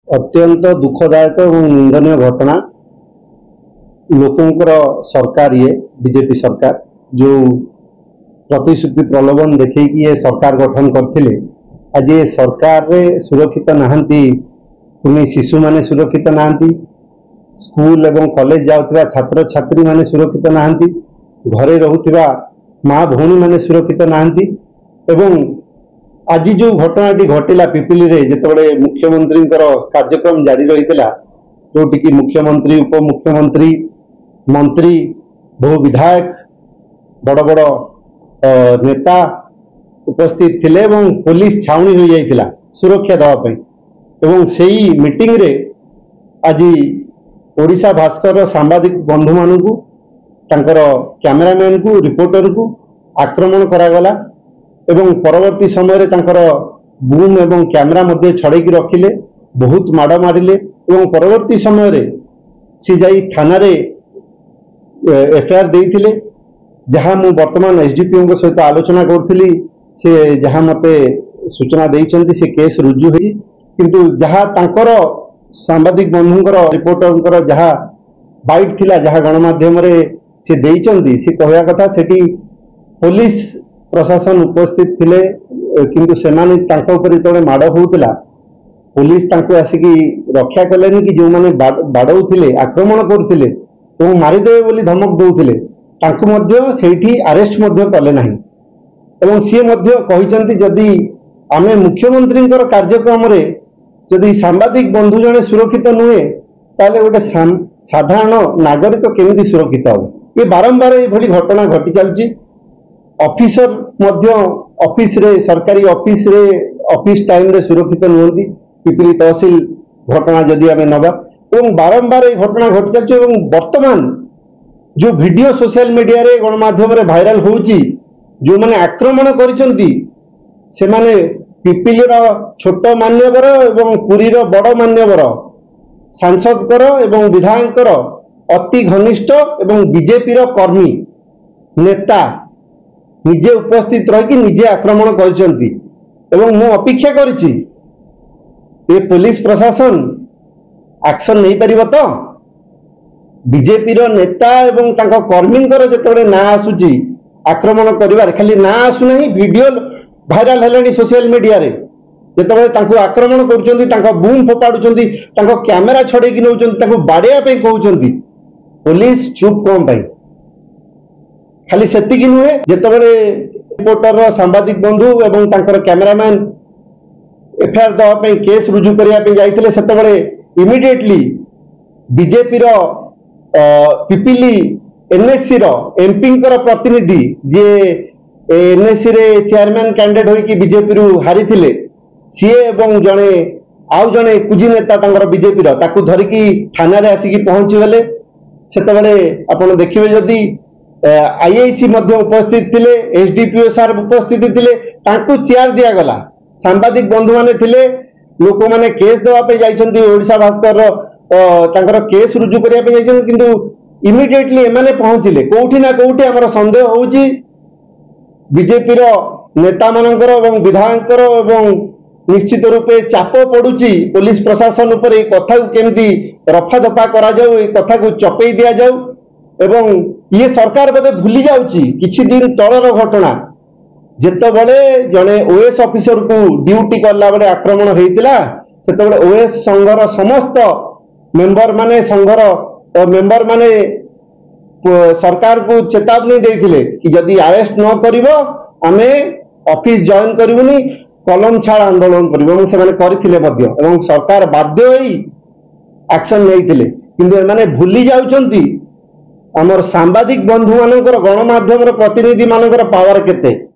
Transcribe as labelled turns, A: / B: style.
A: अत्यंत दुखदायक और निंदनीय घटना। लोकंकर सरकार ये बीजेपी सरकार जो प्रतिश्रुति प्रलोभन देखी ये सरकार गठन करथिले, आज ये सरकार रे सुरक्षित नहांती, पुनी शिशु माने सुरक्षित नहांती, स्कूल एवं कॉलेज जाउथिबा छात्र छात्री माने सुरक्षित नहांती, घरे रहुथिबा माँ भौणी माने सुरक्षित नहांती। एवं आज जो घटनाटी घटिला पिपिली रे जेतबे मुख्यमंत्री कार्यक्रम जारी रही जोटि की मुख्यमंत्री उपमुख्यमंत्री मंत्री बहु विधायक बड़ बड़ नेता उपस्थित थिले एवं पुलिस छाउनी हो जाइतिला सुरक्षा देवा पई। एवं सेही मीटिंग रे आज ओडिशा भास्कर सांबादिक बंधु मानू तांकर कैमरामैन को रिपोर्टर को आक्रमण करागला एवं परवर्ती समय रे तांकर बूम एवं कैमरा मध्य छड़ेकी रखिले, बहुत माड़ मारिले एवं परवर्ती समय रे सी जाई थाना रे एफआईआर देइथिले। जहाँ मु वर्तमान एसडीपीओ सहित आलोचना करथिली से जहाँ मते सूचना देइचंती से केस रुजु होई, किंतु जहाँ तांकर सांबादिक बंधुंकर रिपोर्टरंकर जहाँ बाइट थिला जहाँ गणमाध्यम रे से देइचंती से कहया कथा सेठी पुलिस प्रशासन उपस्थित थिले, किंतु सेमाने तांको ऊपर तोड़े माड़ होउतिला पुलिस तांको आसिकी रक्षा कलेनी कि जो माने बाड़ौथिले आक्रमण करथिले एवं मारिदेवे बोली धमक दउथिले तांको मध्य सेठी अरेस्ट मध्य कले नाही। एवं सी मध्य कहिचंती जदि आमे मुख्यमंत्रींकर कार्यक्रम रे जदि सांबादिक बंधु जने सुरक्षित नुहे ताले गोटे साधारण नागरिक केमिति सुरक्षित हो। ये बारंबार ये भली घटना घटी चलची। ऑफिसर मध्य ऑफिस रे सरकारी ऑफिस रे ऑफिस टाइम रे सुरक्षित नुहंती। पिपिली तहसील घटना जदि आमे नबा एवं बारंबार ये घटना घटी चलची। एवं वर्तमान जो वीडियो सोशल मीडिया रे गणमाध्यम रे वायरल होउची जो माने आक्रमण करिसंती से माने पिपिली रो छोट मान्यवर एवं पुरी रो बड़ मान्यवर सांसद कर एवं विधायक कर अति घनिष्ठ एवं बीजेपी रो कर्मी नेता निजे उपस्थित रही निजे आक्रमण करिसंती। एवं मु अपेक्षा करिछि ये पुलिस प्रशासन एक्शन नहीं परिबो तो बीजेपी रो नेता एवं तांको कर्मींकर जेतबे ना आसुची आक्रमण करिवार खाली ना आसु नहीं वीडियो वायरल हेलानी सोशल मीडिया रे जेतबे तांको आक्रमण करूचंती तांको बूम फोपाडुचंती तांको कैमरा छडेकी नउचंती तांको बाडिया पे कहउचंती पुलिस चुप कोम भाई। खाली सेतिकी नुहे जेतबे रिपोर्टर सांबादिक बंधु एवं तांकर कैमरामैन एफआईआर दवा पे केस रुजु करिया पे जाइतिले सेतबे इमिडिएटली बीजेपी रो पिपिली एनएससी रो एमपी कर प्रतिनिधि जे एनएससी रे चेयरमैन कैंडिडेट होई कि बीजेपी रु हारी थिले सी एवं जणे आउ जणे कुजी नेता तांकर बीजेपी रो ताकू धरिकी थाना रे आसीकी पहुंची गले। सेतबे आपण देखिबे जदी आईआईसी मध्य उपस्थित थिले, एसडीपीओ सार उपस्थित थिले, तांकू चेयर दिया गला। सांबादिक बंधु माने थिले, लोक माने केस देवा पे जाइछंती ओडिशा भास्कर तांकर केस रुजु करिया पे जाइछन, किंतु इमिडिएटली एमाने पहुंचिले कोउठी ना कोउठी हमर संदेह होउची बीजेपी रो नेता मानकर एवं विधायकर एवं निश्चित रूपे चाप पड़ुची पुलिस प्रशासन ऊपर ए कथा को केमती रफा दफा करा जाऊ, ए कथा को चपेई दिया जाऊ। एवं ये सरकार बोधे भूली जाउची किछि दिन तळर घटना जेतबेले जणे ओएस ऑफिसर को ड्यूटी करला बेले आक्रमण हेतिला सेतबेले ओएस संघर समस्त मेंबर माने संघर मेंबर माने सरकार को चेतावनी देथिले कि जदि अरेस्ट न करिवो आमे ऑफिस जॉइन करिवनी कलम छाड़ आंदोलन करिवो से माने करथिले मध्य एवं सरकार बाध्य होई एक्शन नेइथिले। किंतु एमाने भूली जाउचंती आमर सांबादिक बंधु मानकर गणमाध्यम प्रतिनिधि मानकर पावर केते।